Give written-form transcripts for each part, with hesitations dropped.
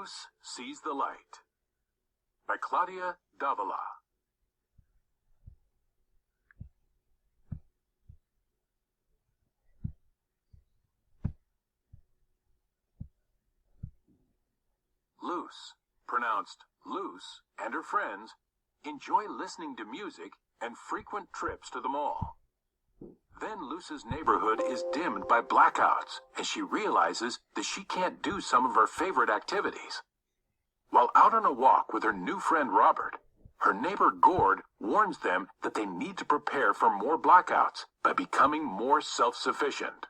Luz Sees the Light by Claudia Davila. Luz, pronounced Luce, and her friends enjoy listening to music and frequent trips to the mall. Then Luce's neighborhood is dimmed by blackouts, and she realizes that she can't do some of her favorite activities. While out on a walk with her new friend Robert, her neighbor Gord warns them that they need to prepare for more blackouts by becoming more self-sufficient.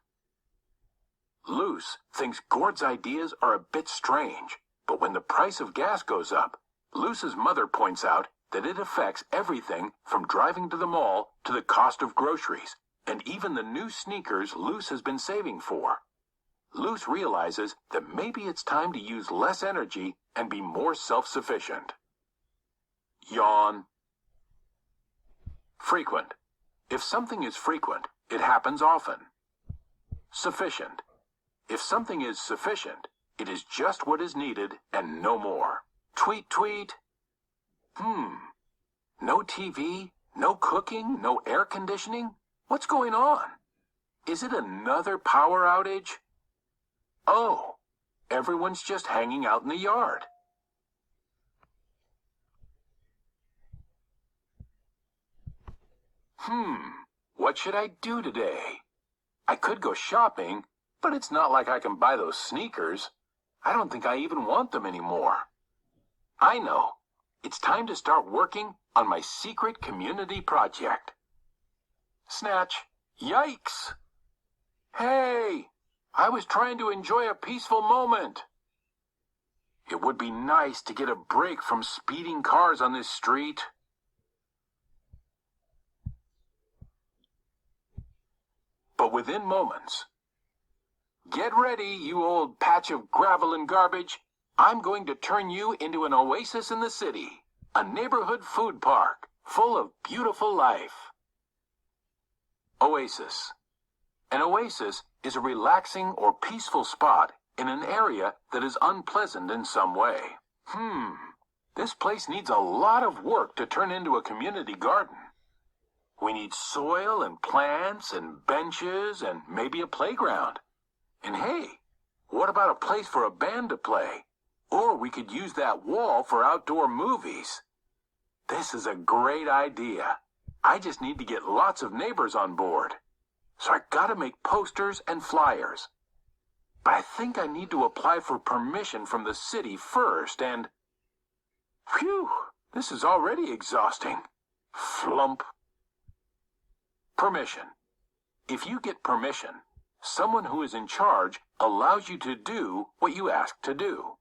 Luce thinks Gord's ideas are a bit strange, but when the price of gas goes up, Luce's mother points out that it affects everything from driving to the mall to the cost of groceries, and even the new sneakers Luce has been saving for. Luce realizes that maybe it's time to use less energy and be more self-sufficient. Yawn. Frequent. If something is frequent, it happens often. Sufficient. If something is sufficient, it is just what is needed and no more. Tweet, tweet. No TV, no cooking, no air conditioning? What's going on? Is it another power outage? Oh, everyone's just hanging out in the yard. What should I do today? I could go shopping, but it's not like I can buy those sneakers. I don't think I even want them anymore. I know. It's time to start working on my secret community project. Snatch. Yikes! Hey! I was trying to enjoy a peaceful moment. It would be nice to get a break from speeding cars on this street. But within moments, get ready, you old patch of gravel and garbage. I'm going to turn you into an oasis in the city, a neighborhood food park full of beautiful life. Oasis. An oasis is a relaxing or peaceful spot in an area that is unpleasant in some way. This place needs a lot of work to turn into a community garden. We need soil and plants and benches and maybe a playground. And hey, what about a place for a band to play? Or we could use that wall for outdoor movies. This is a great idea. I just need to get lots of neighbors on board. So I gotta make posters and flyers. But I think I need to apply for permission from the city first and... Phew, this is already exhausting. Flump. Permission. If you get permission, someone who is in charge allows you to do what you ask to do.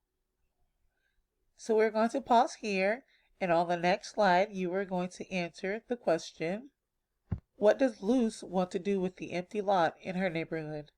So we're going to pause here, and on the next slide you are going to answer the question, what does Luce want to do with the empty lot in her neighborhood?